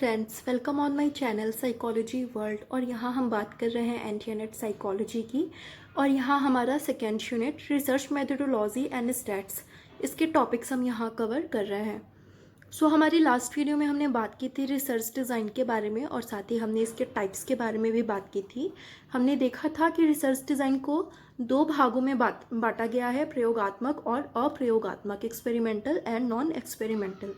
Friends, welcome on my channel psychology world. और यहाँ हम बात कर रहे हैं एंटी यूनिट साइकोलॉजी की। और यहाँ हमारा second unit research methodology and stats, इसके टॉपिक्स हम यहाँ कवर कर रहे हैं। हमारी लास्ट वीडियो में हमने बात की थी रिसर्च डिज़ाइन के बारे में और साथ ही हमने इसके टाइप्स के बारे में भी बात की थी। हमने देखा था कि रिसर्च डिज़ाइन को दो भागों में बांटा गया है, प्रयोगात्मक और अप्रयोगात्मक, एक्सपेरिमेंटल एंड नॉन एक्सपेरिमेंटल।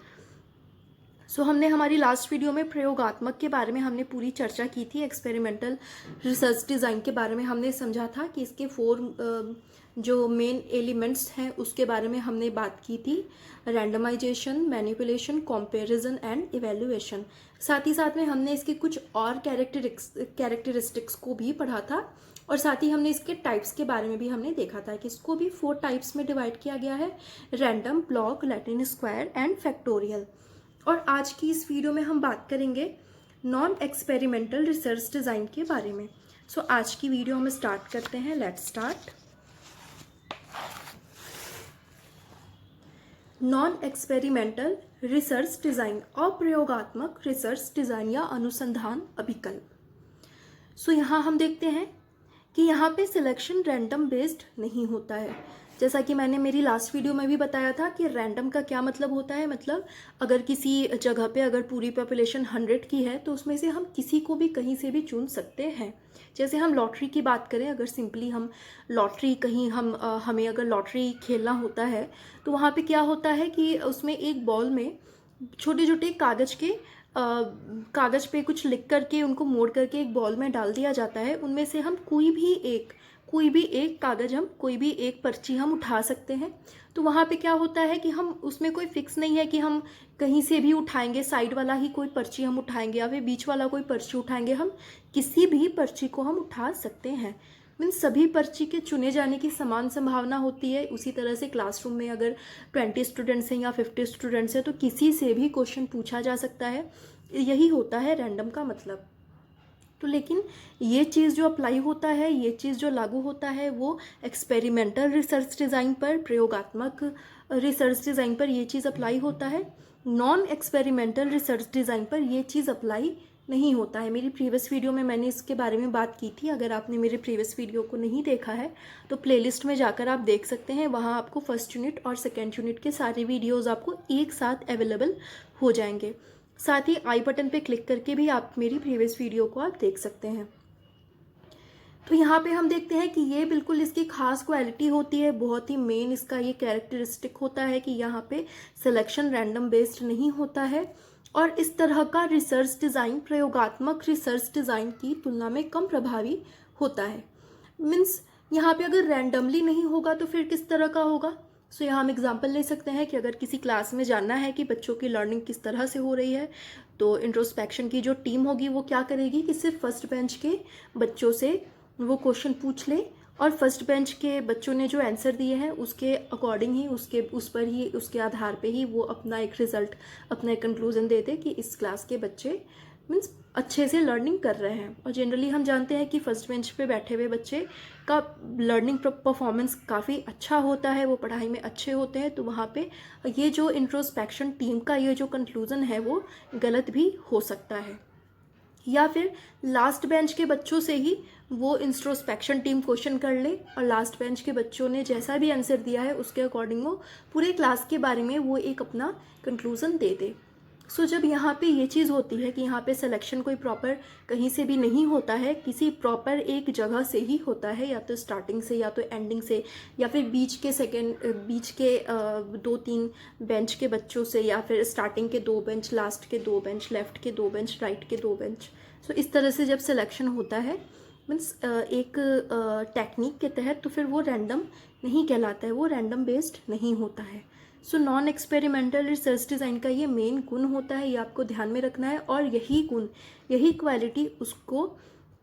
हमने हमारी लास्ट वीडियो में प्रयोगात्मक के बारे में हमने पूरी चर्चा की थी। एक्सपेरिमेंटल रिसर्च डिज़ाइन के बारे में हमने समझा था कि इसके 4 जो मेन एलिमेंट्स हैं उसके बारे में हमने बात की थी, randomisation, manipulation, comparison and evaluation. साथ ही साथ में हमने इसके कुछ और कैरेक्टरिस्टिक्स को भी पढ़ा था और साथ ही हमने इसके टाइप्स के बारे में भी हमने देखा था कि इसको भी 4 टाइप्स में डिवाइड किया गया है, random, block, Latin square and factorial. और आज की इस वीडियो में हम बात करेंगे नॉन एक्सपेरिमेंटल रिसर्च डिज़ाइन के बारे में। आज की वीडियो हम स्टार्ट करते हैं। Let's start. Non experimental research design, अप्रयोगात्मक रिसर्च डिज़ाइन या अनुसंधान अभिकल्प। यहाँ हम देखते हैं कि यहाँ पे सिलेक्शन रैंडम बेस्ड नहीं होता है। जैसा कि मैंने मेरी लास्ट वीडियो में भी बताया था कि रैंडम का क्या मतलब होता है। मतलब अगर किसी जगह पे अगर पूरी पॉपुलेशन 100 की है तो उसमें से हम किसी को भी कहीं से भी चुन सकते हैं। जैसे हम लॉटरी की बात करें, अगर सिंपली हम लॉटरी कहीं हमें अगर लॉटरी खेलना होता है तो वहाँ पे क्या होता है कि उसमें एक बॉल में छोटे छोटे कागज़ पे कुछ लिख करके उनको मोड़ करके एक बॉल में डाल दिया जाता है। उनमें से हम कोई भी एक कागज़, हम कोई भी एक पर्ची हम उठा सकते हैं। तो वहाँ पे क्या होता है कि हम उसमें कोई फिक्स नहीं है कि हम कहीं से भी उठाएंगे, साइड वाला ही कोई पर्ची हम उठाएंगे या फिर बीच वाला कोई पर्ची उठाएंगे। हम किसी भी पर्ची को हम उठा सकते हैं। मीन्स सभी पर्ची के चुने जाने की समान संभावना होती है। उसी तरह से क्लासरूम में अगर 20 स्टूडेंट्स हैं या 50 स्टूडेंट्स हैं तो किसी से भी क्वेश्चन पूछा जा सकता है। यही होता है रैंडम का मतलब। तो लेकिन ये चीज़ जो अप्लाई होता है, ये चीज़ जो लागू होता है वो एक्सपेरिमेंटल रिसर्च डिज़ाइन पर, प्रयोगात्मक रिसर्च डिज़ाइन पर ये चीज़ अप्लाई होता है। नॉन एक्सपेरिमेंटल रिसर्च डिज़ाइन पर ये चीज़ अप्लाई नहीं होता है। मेरी प्रीवियस वीडियो में मैंने इसके बारे में बात की थी। अगर आपने मेरे प्रीवियस वीडियो को नहीं देखा है तो प्लेलिस्ट में जाकर आप देख सकते हैं। वहाँ आपको फर्स्ट यूनिट और सेकेंड यूनिट के सारे वीडियोज़ आपको एक साथ अवेलेबल हो जाएंगे। साथ ही आई बटन पे क्लिक करके भी आप मेरी प्रीवियस वीडियो को आप देख सकते हैं। तो यहाँ पे हम देखते हैं कि ये बिल्कुल इसकी खास क्वालिटी होती है, बहुत ही मेन इसका ये कैरेक्टरिस्टिक होता है कि यहाँ पे सिलेक्शन रैंडम बेस्ड नहीं होता है और इस तरह का रिसर्च डिज़ाइन प्रयोगात्मक रिसर्च डिज़ाइन की तुलना में कम प्रभावी होता है। मीन्स यहाँ पे अगर रैंडमली नहीं होगा तो फिर किस तरह का होगा। यहाँ हम एग्जाम्पल ले सकते हैं कि अगर किसी क्लास में जानना है कि बच्चों की लर्निंग किस तरह से हो रही है तो इंट्रोस्पेक्शन की जो टीम होगी वो क्या करेगी कि सिर्फ फर्स्ट बेंच के बच्चों से वो क्वेश्चन पूछ ले और फर्स्ट बेंच के बच्चों ने जो आंसर दिए हैं उसके अकॉर्डिंग ही उसके आधार पे ही वो अपना एक रिजल्ट, अपना एक कंक्लूजन दे दे कि इस क्लास के बच्चे मीन्स अच्छे से लर्निंग कर रहे हैं। और जनरली हम जानते हैं कि फर्स्ट बेंच पे बैठे हुए बच्चे का लर्निंग परफॉर्मेंस काफ़ी अच्छा होता है, वो पढ़ाई में अच्छे होते हैं। तो वहाँ पे ये जो इंट्रोस्पेक्शन टीम का ये जो कंक्लूजन है वो गलत भी हो सकता है। या फिर लास्ट बेंच के बच्चों से ही वो इंट्रोस्पेक्शन टीम क्वेश्चन कर ले और लास्ट बेंच के बच्चों ने जैसा भी आंसर दिया है उसके अकॉर्डिंग वो पूरे क्लास के बारे में वो एक अपना कंक्लूजन दे दे। जब यहाँ पे ये चीज़ होती है कि यहाँ पे सिलेक्शन कोई प्रॉपर कहीं से भी नहीं होता है, किसी प्रॉपर एक जगह से ही होता है, या तो स्टार्टिंग से या तो एंडिंग से या फिर बीच के 2-3 बेंच के बच्चों से या फिर स्टार्टिंग के 2 बेंच, लास्ट के 2 बेंच, लेफ्ट के 2 बेंच, राइट के 2 बेंच। इस तरह से जब सिलेक्शन होता है मीन्स एक टेक्निक के तहत तो फिर वो रैंडम नहीं कहलाता है, वो रैंडम बेस्ड नहीं होता है। नॉन एक्सपेरिमेंटल रिसर्च डिज़ाइन का ये मेन गुण होता है, ये आपको ध्यान में रखना है। और यही क्वालिटी उसको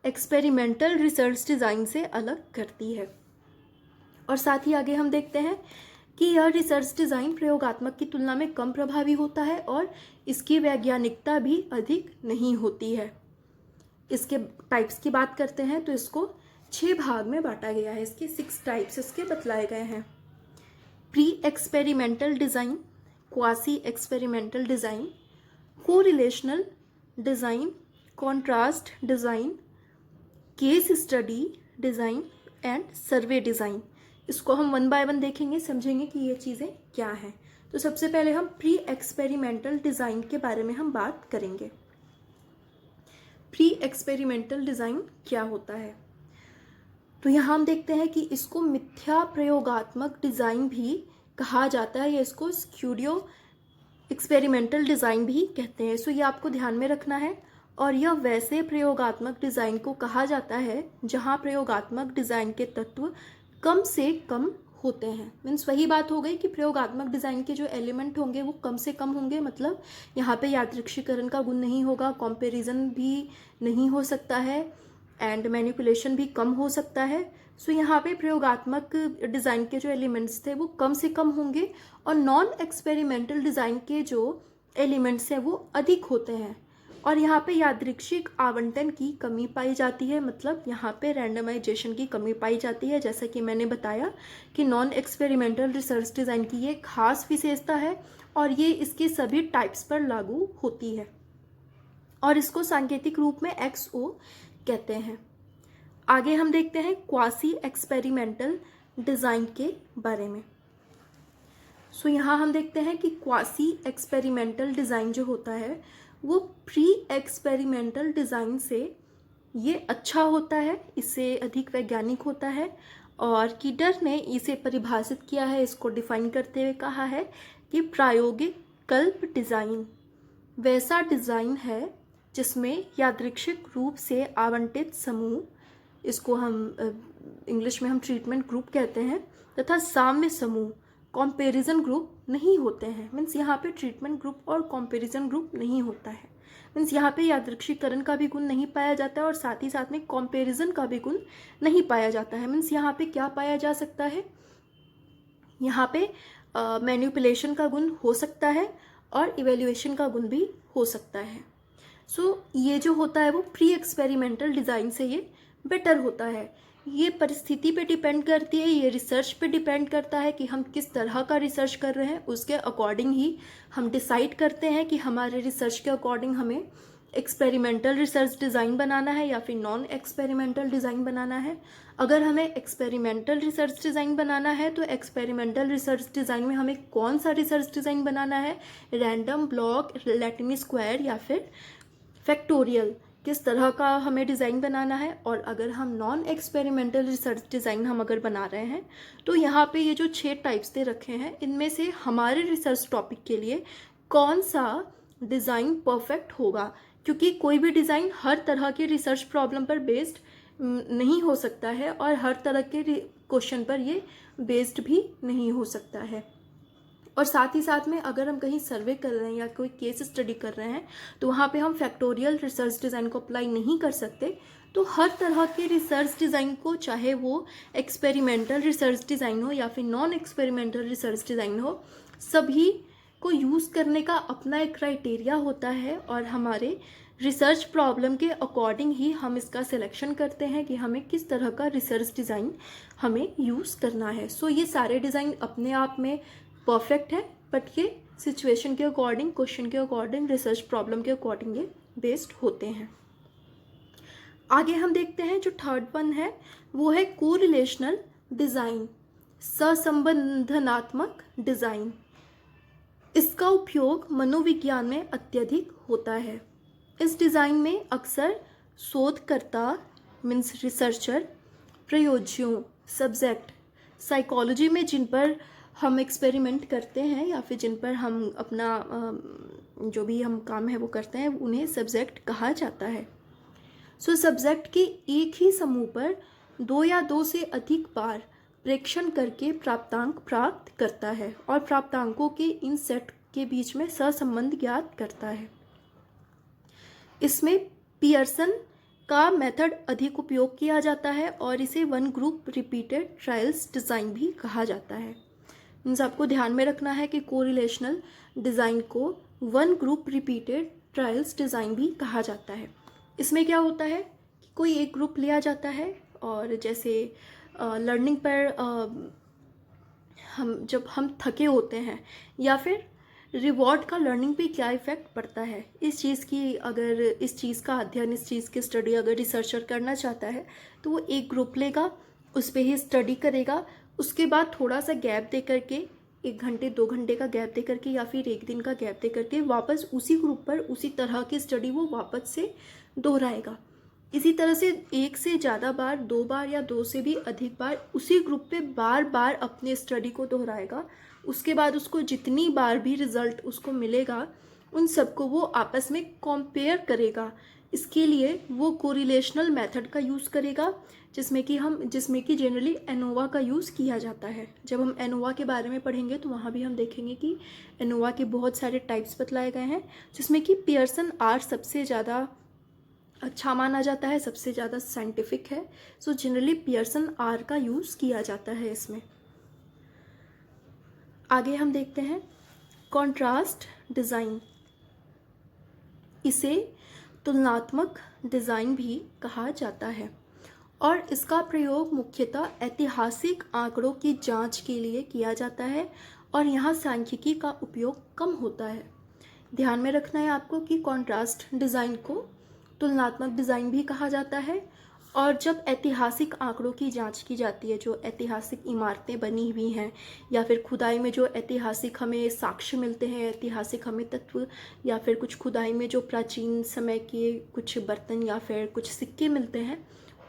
एक्सपेरिमेंटल रिसर्च डिज़ाइन से अलग करती है। और साथ ही आगे हम देखते हैं कि यह रिसर्च डिज़ाइन प्रयोगात्मक की तुलना में कम प्रभावी होता है और इसकी वैज्ञानिकता भी अधिक नहीं होती है। इसके टाइप्स की बात करते हैं तो इसको 6 भाग में बांटा गया है। इसके 6 टाइप्स इसके बतलाए गए हैं। Pre experimental design, quasi experimental design, correlational design, contrast design, case study design and survey design. इसको हम वन बाय वन देखेंगे, समझेंगे कि ये चीज़ें क्या हैं। तो सबसे पहले हम प्री एक्सपेरिमेंटल डिज़ाइन के बारे में हम बात करेंगे। प्री एक्सपेरिमेंटल डिज़ाइन क्या होता है? तो यहाँ हम देखते हैं कि इसको मिथ्या प्रयोगात्मक डिज़ाइन भी कहा जाता है, या इसको स्टूडियो एक्सपेरिमेंटल डिज़ाइन भी कहते हैं। सो ये आपको ध्यान में रखना है। और यह वैसे प्रयोगात्मक डिज़ाइन को कहा जाता है जहाँ प्रयोगात्मक डिज़ाइन के तत्व कम से कम होते हैं। मीन्स वही बात हो गई कि प्रयोगात्मक डिज़ाइन के जो एलिमेंट होंगे वो कम से कम होंगे, मतलब यहाँ पे यादृच्छिकरण का गुण नहीं होगा, कंपैरिजन भी नहीं हो सकता है, एंड मैनिपुलेशन भी कम हो सकता है। सो यहाँ पे प्रयोगात्मक डिज़ाइन के जो एलिमेंट्स थे वो कम से कम होंगे, और नॉन एक्सपेरिमेंटल डिज़ाइन के जो एलिमेंट्स हैं वो अधिक होते हैं। और यहाँ पे यादृच्छिक आवंटन की कमी पाई जाती है, मतलब यहाँ पे रैंडमाइजेशन की कमी पाई जाती है। जैसा कि मैंने बताया कि नॉन एक्सपेरिमेंटल रिसर्च डिज़ाइन की ये खास विशेषता है, और ये इसके सभी टाइप्स पर लागू होती है, और इसको सांकेतिक रूप में XO कहते हैं। आगे हम देखते हैं क्वासी एक्सपेरिमेंटल डिज़ाइन के बारे में। सो यहाँ हम देखते हैं कि क्वासी एक्सपेरिमेंटल डिज़ाइन जो होता है वो प्री एक्सपेरिमेंटल डिज़ाइन से ये अच्छा होता है, इससे अधिक वैज्ञानिक होता है। और कीडर ने इसे परिभाषित किया है, इसको डिफाइन करते हुए कहा है कि प्रायोगिक कल्प डिज़ाइन वैसा डिज़ाइन है जिसमें यादृच्छिक रूप से आवंटित समूह, इसको हम इंग्लिश में हम ट्रीटमेंट ग्रुप कहते हैं, तथा साम्य समूह कंपैरिजन ग्रुप नहीं होते हैं। मीन्स यहाँ पे ट्रीटमेंट ग्रुप और कंपैरिजन ग्रुप नहीं होता है। मीन्स यहाँ पे यादृच्छिकरण का भी गुण नहीं पाया जाता है, और साथ ही साथ में कंपैरिजन का भी गुण नहीं पाया जाता है। मीन्स यहाँ पे क्या पाया जा सकता है? यहाँ पे मैनिपुलेशन का गुण हो सकता है, और इवेल्युएशन का गुण भी हो सकता है। सो ये जो होता है वो प्री एक्सपेरिमेंटल डिज़ाइन से ये बेटर होता है। ये परिस्थिति पे डिपेंड करती है, ये रिसर्च पे डिपेंड करता है कि हम किस तरह का रिसर्च कर रहे हैं, उसके अकॉर्डिंग ही हम डिसाइड करते हैं कि हमारे रिसर्च के अकॉर्डिंग हमें एक्सपेरिमेंटल रिसर्च डिज़ाइन बनाना है या फिर नॉन एक्सपेरिमेंटल डिज़ाइन बनाना है। अगर हमें एक्सपेरिमेंटल रिसर्च डिज़ाइन बनाना है तो एक्सपेरिमेंटल रिसर्च डिज़ाइन में हमें कौन सा रिसर्च डिज़ाइन बनाना है? रैंडम, ब्लॉक, लैटिनी स्क्वायर या फिर फैक्टोरियल, किस तरह का हमें डिज़ाइन बनाना है। और अगर हम नॉन एक्सपेरिमेंटल रिसर्च डिज़ाइन हम अगर बना रहे हैं तो यहाँ पे ये जो 6 टाइप्स दे रखे हैं, इनमें से हमारे रिसर्च टॉपिक के लिए कौन सा डिज़ाइन परफेक्ट होगा, क्योंकि कोई भी डिज़ाइन हर तरह के रिसर्च प्रॉब्लम पर बेस्ड नहीं हो सकता है, और हर तरह के क्वेश्चन पर ये बेस्ड भी नहीं हो सकता है। और साथ ही साथ में अगर हम कहीं सर्वे कर रहे हैं या कोई केस स्टडी कर रहे हैं तो वहाँ पे हम फैक्टोरियल रिसर्च डिज़ाइन को अप्लाई नहीं कर सकते। तो हर तरह के रिसर्च डिज़ाइन को, चाहे वो एक्सपेरिमेंटल रिसर्च डिज़ाइन हो या फिर नॉन एक्सपेरिमेंटल रिसर्च डिज़ाइन हो, सभी को यूज़ करने का अपना एक क्राइटेरिया होता है, और हमारे रिसर्च प्रॉब्लम के अकॉर्डिंग ही हम इसका सिलेक्शन करते हैं कि हमें किस तरह का रिसर्च डिज़ाइन हमें यूज़ करना है। सो ये सारे डिज़ाइन अपने आप में परफेक्ट है, बट ये सिचुएशन के अकॉर्डिंग, क्वेश्चन के अकॉर्डिंग, रिसर्च प्रॉब्लम के अकॉर्डिंग ये बेस्ड होते हैं। आगे हम देखते हैं जो थर्ड वन है वो है कोरिलेशनल डिज़ाइन, सहसंबंधनात्मक डिज़ाइन। इसका उपयोग मनोविज्ञान में अत्यधिक होता है। इस डिज़ाइन में अक्सर शोधकर्ता मीन्स रिसर्चर, प्रयोज्यों सब्जेक्ट, साइकोलॉजी में जिन पर हम एक्सपेरिमेंट करते हैं या फिर जिन पर हम अपना जो भी हम काम है वो करते हैं, उन्हें सब्जेक्ट कहा जाता है। सो सब्जेक्ट के एक ही समूह पर 2 या 2 से अधिक बार प्रेक्षण करके प्राप्तांक प्राप्त करता है, और प्राप्तांकों के इन सेट के बीच में सहसंबंध ज्ञात करता है। इसमें पियर्सन का मेथड अधिक उपयोग किया जाता है, और इसे one group repeated trials design भी कहा जाता है। मीन्स आपको ध्यान में रखना है कि कोरिलेशनल डिज़ाइन को one group repeated trials design भी कहा जाता है। इसमें क्या होता है कि कोई एक ग्रुप लिया जाता है, और जैसे लर्निंग पर जब हम थके होते हैं या फिर रिवॉर्ड का लर्निंग पे क्या इफ़ेक्ट पड़ता है इस चीज़ की। अगर इस चीज़ का अध्ययन, इस चीज़ की स्टडी अगर रिसर्चर करना चाहता है तो वो एक ग्रुप लेगा, उस पर ही स्टडी करेगा, उसके बाद थोड़ा सा गैप दे करके, 1 घंटे 2 घंटे का गैप दे करके या फिर 1 दिन का गैप दे करके वापस उसी ग्रुप पर उसी तरह की स्टडी वो वापस से दोहराएगा। इसी तरह से 1 से ज़्यादा बार, 2 बार या 2 से भी अधिक बार उसी ग्रुप पे बार बार अपने स्टडी को दोहराएगा। उसके बाद उसको जितनी बार भी रिज़ल्ट उसको मिलेगा उन सबको वो आपस में कंपेयर करेगा। इसके लिए वो कोरिलेशनल मेथड का यूज़ करेगा, जिसमें कि जनरली एनोवा का यूज़ किया जाता है। जब हम एनोवा के बारे में पढ़ेंगे तो वहाँ भी हम देखेंगे कि एनोवा के बहुत सारे टाइप्स बतलाए गए हैं, जिसमें कि पियर्सन आर सबसे ज़्यादा अच्छा माना जाता है, सबसे ज़्यादा साइंटिफिक है। सो जनरली पियर्सन आर का यूज़ किया जाता है इसमें। आगे हम देखते हैं कॉन्ट्रास्ट डिज़ाइन। इसे तुलनात्मक डिज़ाइन भी कहा जाता है और इसका प्रयोग मुख्यतः ऐतिहासिक आंकड़ों की जांच के लिए किया जाता है और यहाँ सांख्यिकी का उपयोग कम होता है। ध्यान में रखना है आपको कि कॉन्ट्रास्ट डिज़ाइन को तुलनात्मक डिज़ाइन भी कहा जाता है। और जब ऐतिहासिक आंकड़ों की जांच की जाती है, जो ऐतिहासिक इमारतें बनी हुई हैं या फिर खुदाई में जो ऐतिहासिक हमें साक्ष्य मिलते हैं, ऐतिहासिक हमें तत्व, या फिर कुछ खुदाई में जो प्राचीन समय के कुछ बर्तन या फिर कुछ सिक्के मिलते हैं,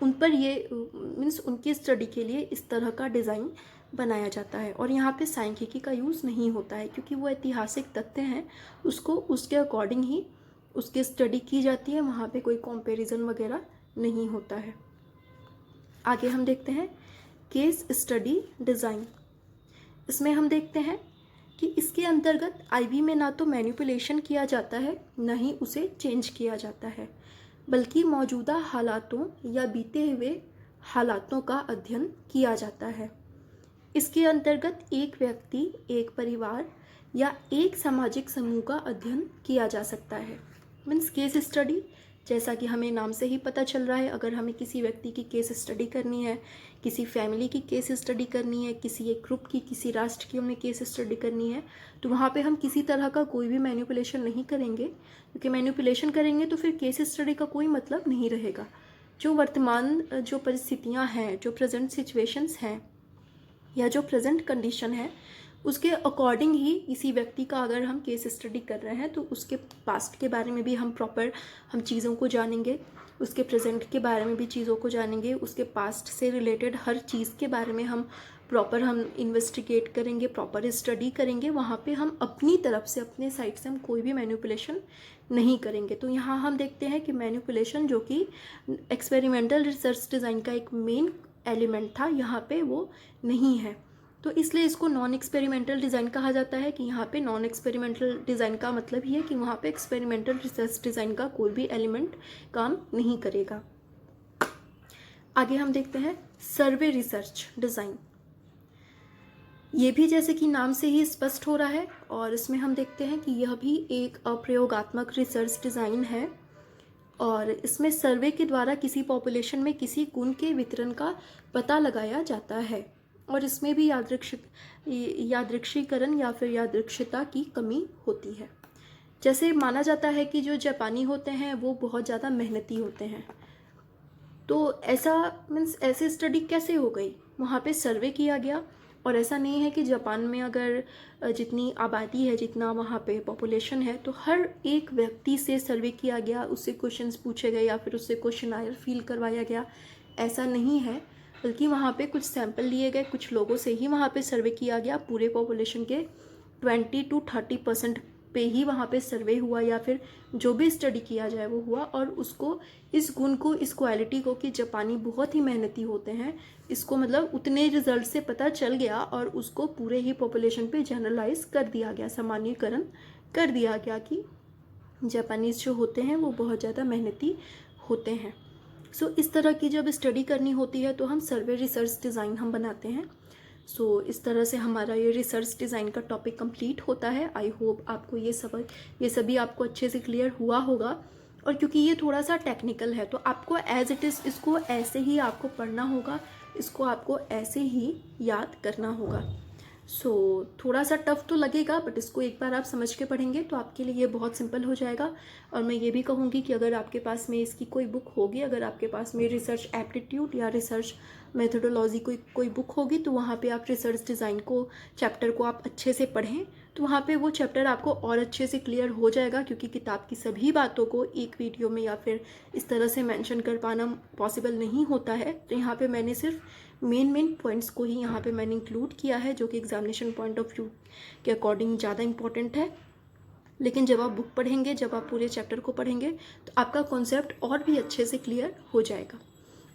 उन पर ये मीन्स उनकी स्टडी के लिए इस तरह का डिज़ाइन बनाया जाता है। और यहाँ पे सांख्यिकी का यूज़ नहीं होता है, क्योंकि वो ऐतिहासिक तथ्य हैं, उसको उसके अकॉर्डिंग ही उसकी स्टडी की जाती है, वहाँ पे कोई कंपैरिजन वगैरह नहीं होता है। आगे हम देखते हैं केस स्टडी डिज़ाइन। इसमें हम देखते हैं कि इसके अंतर्गत आईवी में ना तो मैनिपुलेशन किया जाता है, न ही उसे चेंज किया जाता है, बल्कि मौजूदा हालातों या बीते हुए हालातों का अध्ययन किया जाता है। इसके अंतर्गत एक व्यक्ति, एक परिवार या एक सामाजिक समूह का अध्ययन किया जा सकता है। मीन्स केस स्टडी, जैसा कि हमें नाम से ही पता चल रहा है, अगर हमें किसी व्यक्ति की केस स्टडी करनी है, किसी फैमिली की केस स्टडी करनी है, किसी एक ग्रुप की, किसी राष्ट्र की हमें केस स्टडी करनी है, तो वहाँ पे हम किसी तरह का कोई भी मैनिपुलेशन नहीं करेंगे, क्योंकि मैनिपुलेशन करेंगे तो फिर केस स्टडी का कोई मतलब नहीं रहेगा। जो वर्तमान जो परिस्थितियाँ हैं, जो प्रेजेंट सिचुएशंस हैं या जो प्रेजेंट कंडीशन है, उसके अकॉर्डिंग ही किसी व्यक्ति का अगर हम केस स्टडी कर रहे हैं तो उसके पास्ट के बारे में भी हम चीज़ों को जानेंगे, उसके प्रेजेंट के बारे में भी चीज़ों को जानेंगे, उसके पास्ट से रिलेटेड हर चीज़ के बारे में हम इन्वेस्टिगेट करेंगे, प्रॉपर स्टडी करेंगे। वहाँ पे हम अपनी तरफ से, अपने साइड से हम कोई भी मैनिपुलेशन नहीं करेंगे। तो यहाँ हम देखते हैं कि मैनिपुलेशन, जो कि एक्सपेरिमेंटल रिसर्च डिज़ाइन का एक मेन एलिमेंट था, यहाँ पे वो नहीं है। तो इसलिए इसको नॉन एक्सपेरिमेंटल डिज़ाइन कहा जाता है कि यहाँ पे नॉन एक्सपेरिमेंटल डिज़ाइन का मतलब ये है कि वहाँ पे एक्सपेरिमेंटल रिसर्च डिज़ाइन का कोई भी एलिमेंट काम नहीं करेगा। आगे हम देखते हैं सर्वे रिसर्च डिज़ाइन। ये भी जैसे कि नाम से ही स्पष्ट हो रहा है, और इसमें हम देखते हैं कि यह भी एक अप्रयोगात्मक रिसर्च डिज़ाइन है और इसमें सर्वे के द्वारा किसी पॉपुलेशन में किसी गुण के वितरण का पता लगाया जाता है और इसमें भी यादृच्छिकरण या फिर यादृच्छिकता की कमी होती है। जैसे माना जाता है कि जो जापानी होते हैं वो बहुत ज़्यादा मेहनती होते हैं, तो ऐसा मीन्स ऐसे स्टडी कैसे हो गई? वहाँ पे सर्वे किया गया, और ऐसा नहीं है कि जापान में अगर जितनी आबादी है, जितना वहाँ पे पॉपुलेशन है, तो हर एक व्यक्ति से सर्वे किया गया, उससे क्वेश्चंस पूछे गए या फिर उससे क्वेश्चनायर फिल करवाया गया, ऐसा नहीं है। बल्कि वहाँ पे कुछ सैंपल लिए गए, कुछ लोगों से ही वहाँ पे सर्वे किया गया। पूरे पॉपुलेशन के 20 to 30% पे ही वहाँ पे सर्वे हुआ, या फिर जो भी स्टडी किया जाए वो हुआ, और उसको इस गुण को, इस क्वालिटी को कि जापानी बहुत ही मेहनती होते हैं, इसको मतलब उतने रिजल्ट से पता चल गया और उसको पूरे ही पॉपुलेशन पे जनरलाइज कर दिया गया, सामान्यीकरण कर दिया गया कि जापानीज़ जो होते हैं वो बहुत ज़्यादा मेहनती होते हैं। सो इस तरह की जब स्टडी करनी होती है तो हम सर्वे रिसर्च डिज़ाइन हम बनाते हैं। सो इस तरह से हमारा ये रिसर्च डिज़ाइन का टॉपिक कंप्लीट होता है। आई होप आपको ये सभी आपको अच्छे से क्लियर हुआ होगा, और क्योंकि ये थोड़ा सा टेक्निकल है तो आपको एज इट इज़ इसको ऐसे ही आपको पढ़ना होगा, इसको आपको ऐसे ही याद करना होगा। थोड़ा सा टफ तो लगेगा, बट इसको एक बार आप समझ के पढ़ेंगे तो आपके लिए ये बहुत सिंपल हो जाएगा। और मैं ये भी कहूँगी कि अगर आपके पास में इसकी कोई बुक होगी, अगर आपके पास में रिसर्च एप्टीट्यूड या रिसर्च मेथोडोलॉजी कोई बुक होगी, तो वहाँ पे आप रिसर्च डिज़ाइन को चैप्टर को आप अच्छे से पढ़ें, तो वहाँ पे वो चैप्टर आपको और अच्छे से क्लियर हो जाएगा। क्योंकि किताब की सभी बातों को एक वीडियो में या फिर इस तरह से मेंशन कर पाना पॉसिबल नहीं होता है। तो यहाँ पे मैंने सिर्फ मेन पॉइंट्स को ही यहाँ पे मैंने इंक्लूड किया है, जो कि एग्जामिनेशन पॉइंट ऑफ व्यू के अकॉर्डिंग ज़्यादा इंपॉर्टेंट है। लेकिन जब आप बुक पढ़ेंगे, जब आप पूरे चैप्टर को पढ़ेंगे, तो आपका कॉन्सेप्ट और भी अच्छे से क्लियर हो जाएगा।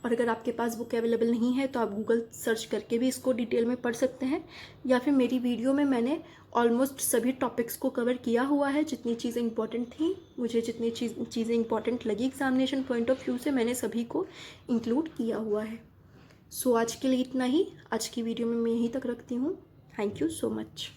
और अगर आपके पास बुक अवेलेबल नहीं है तो आप गूगल सर्च करके भी इसको डिटेल में पढ़ सकते हैं, या फिर मेरी वीडियो में मैंने ऑलमोस्ट सभी टॉपिक्स को कवर किया हुआ है। जितनी चीज़ें इंपॉर्टेंट थी, मुझे जितनी चीज़ें इंपॉर्टेंट लगी एग्जामिनेशन पॉइंट ऑफ व्यू से, मैंने सभी को इंक्लूड किया हुआ है। आज के लिए इतना ही। आज की वीडियो में मैं यहीं तक रखती हूँ। Thank you so much.